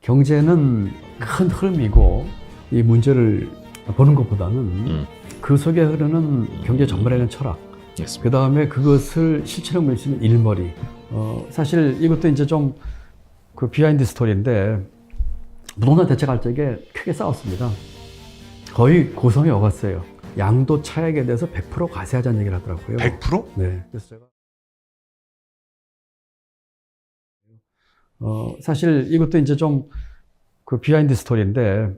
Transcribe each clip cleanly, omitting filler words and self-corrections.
경제는 큰 흐름이고 이 문제를 보는 것보다는 그 속에 흐르는 경제 전반에 대한 철학, 그 다음에 그것을 실체로 낼 수 있는 일머리. 사실 이것도 이제 좀 그 비하인드 스토리인데 부동산 대책할 적에 크게 싸웠습니다. 거의 고성에 오갔어요. 양도 차익에 대해서 100% 과세하자는 얘기를 하더라고요. 100%? 네. 그래서 제가 사실 이것도 이제 좀 그 비하인드 스토리인데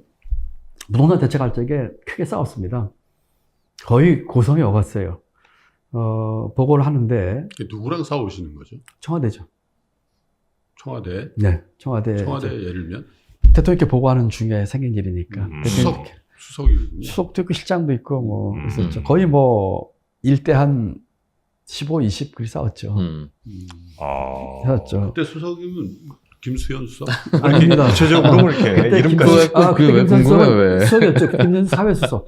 부동산 대책할 적에 크게 싸웠습니다. 거의 고성에 오갔어요. 보고를 하는데 누구랑 싸우시는 거죠? 청와대죠. 청와대? 네, 청와대 예를 들면? 대통령께 보고하는 중에 생긴 일이니까. 수석도 있고 실장도 있고 뭐 있었죠. 거의 뭐 1대 한 15, 20 그리 싸웠죠. 싸웠죠. 그때 수석이면 김수현 수석? 아닙니다. 구체적으로 이렇게 이름까지. 그때 왜 궁금해, 왜? 수석이었죠. 김수현 사회수석.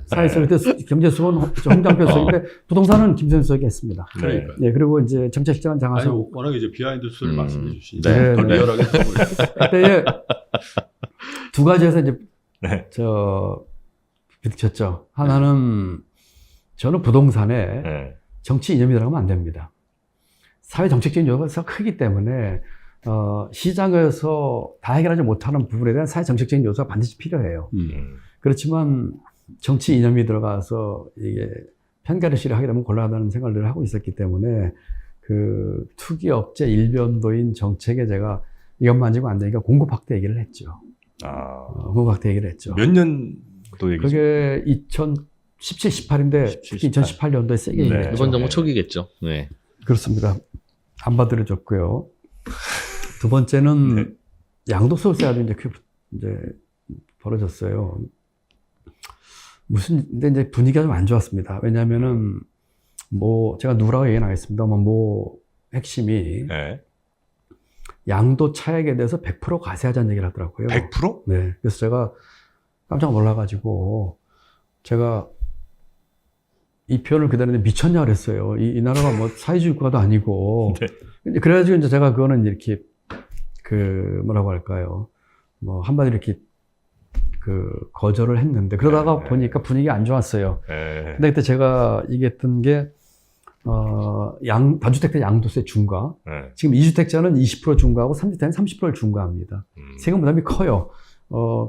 사회수석 그때 경제수석은 홍장표 수석인데 부동산은 김수현 수석이 했습니다. 그러니까. 예, 그리고 이제 정책실장은 아니, 장하성. 워낙에 이제 비하인드 스토리를 말씀해 주시니까 네, 더 네. 리얼하게 써보려고. 그때 두 가지에서 이제 네. 부딪혔죠. 하나는 저는 부동산에 네. 정치 이념이 들어가면 안 됩니다. 사회 정책적인 요소가 크기 때문에 시장에서 다 해결하지 못하는 부분에 대한 사회 정책적인 요소가 반드시 필요해요. 그렇지만 정치 이념이 들어가서 이게 편가르시를 하게 되면 곤란하다는 생각을 하고 있었기 때문에 그 투기 억제 일변도인 정책에 제가 이것만 지고 안 되니까 공급 확대 얘기를 했죠. 공급 확대 얘기를 했죠. 몇 년도 얘기죠? 그게 2017, 18인데 특히 2018년도에 세게 얘기했죠. 이번 정부 초기겠죠. 네. 그렇습니다. 안 받들어졌고요. 두 번째는 양도소득세가 이제 벌어졌어요. 근데 이제 분위기가 좀 안 좋았습니다. 왜냐면은 제가 누구라고 얘기는 하겠습니다만 핵심이 네. 양도 차익에 대해서 100% 과세하자는 얘기를 하더라고요. 100%? 네. 그래서 제가 깜짝 놀라가지고 제가 이 표현을 그대로 미쳤냐 그랬어요. 이 나라가 뭐 사회주의 국가도 아니고. 네. 그래가지고 이제 제가 그거는 이렇게 뭐라고 할까요? 한마디로 이렇게 거절을 했는데 그러다가 보니까 분위기가 안 좋았어요. 근데 그때 제가 얘기했던 게 다주택자 양도세 중과, 지금 2주택자는 20% 중과하고 3주택자는 30%를 중과합니다. 세금 부담이 커요.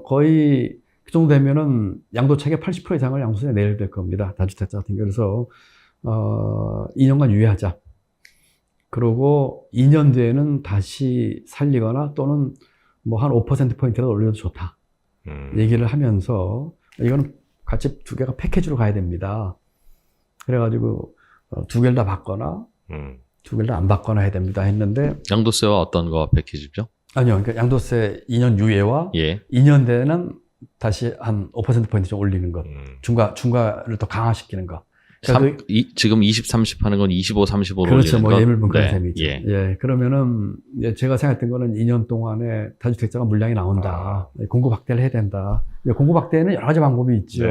거의 그 정도 되면은 양도차익의 80% 이상을 양도세에 내야 될 겁니다. 다주택자 같은 경우. 그래서 2년간 유예하자. 그리고 2년 뒤에는 다시 살리거나 또는 한 5%포인트라도 올려도 좋다. 얘기를 하면서 이거는 같이 두 개가 패키지로 가야 됩니다. 그래가지고 두 개를 다 받거나 두 개를 다 안 받거나 해야 됩니다 했는데 양도세와 어떤 거 패키지죠? 아니요. 그러니까 양도세 2년 유예와 2년 뒤에는 다시 한 5%포인트 좀 올리는 것. 중과를 더 강화시키는 것. 지금 20, 30 하는 건 25, 35로 그렇죠. 올리는 거? 예물분 그런 셈이죠. 예. 그러면은 제가 생각했던 거는 2년 동안에 다주택자가 물량이 나온다. 공급 확대를 해야 된다. 공급 확대에는 여러 가지 방법이 있죠.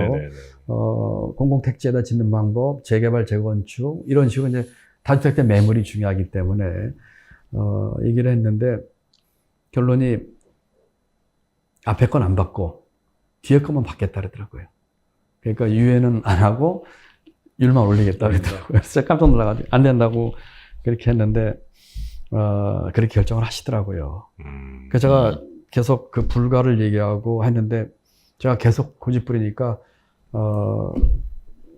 공공택지에다 짓는 방법, 재개발, 재건축 이런 식으로 이제 다주택자 매물이 중요하기 때문에 얘기를 했는데 결론이 앞에 건 안 받고 뒤에 것만 받겠다 그러더라고요. 그러니까 유예는 안 하고 율만 올리겠다 그러더라고요. 그래서 깜짝 놀라가지고 안 된다고 그렇게 했는데 그렇게 결정을 하시더라고요. 그래서 제가 계속 그 불가를 얘기하고 했는데 제가 계속 고집 부리니까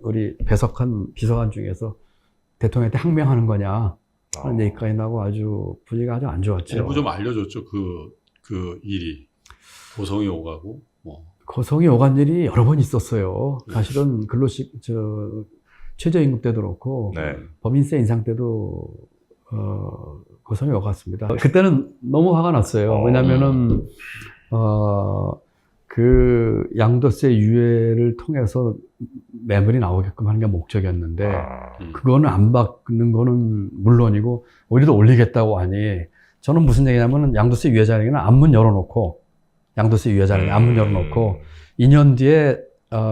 우리 배석한 비서관 중에서 대통령한테 항명하는 거냐 하는 얘기까지 나고 아주 분위기가 아주 안 좋았죠. 일부 좀 알려줬죠. 그 일이 고성이 오가고 고성이 오간 일이 여러 번 있었어요. 사실은 최저임금 때도 그렇고 법인세 인상 때도 고성이 오갔습니다. 그때는 너무 화가 났어요. 왜냐면은 그 양도세 유예를 통해서 매물이 나오게끔 하는 게 목적이었는데 그거는 안 받는 거는 물론이고 오히려 더 올리겠다고 하니 저는 무슨 얘기냐면은 양도세 유예자에게는 앞문 열어놓고 양도세 유예자에게 앞문 열어놓고 2년 뒤에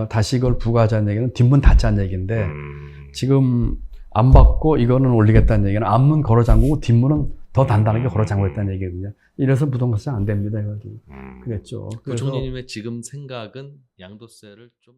다시 이걸 부과하자는 얘기는 뒷문 닫자는 얘기인데 지금 안 받고 이거는 올리겠다는 얘기는 앞문 걸어 잠그고 뒷문은 더 단단하게 걸어 잠궈했다는 얘기거든요. 이래서 부동산세 안 됩니다. 그랬죠. 부총리님의 지금 생각은 양도세를 좀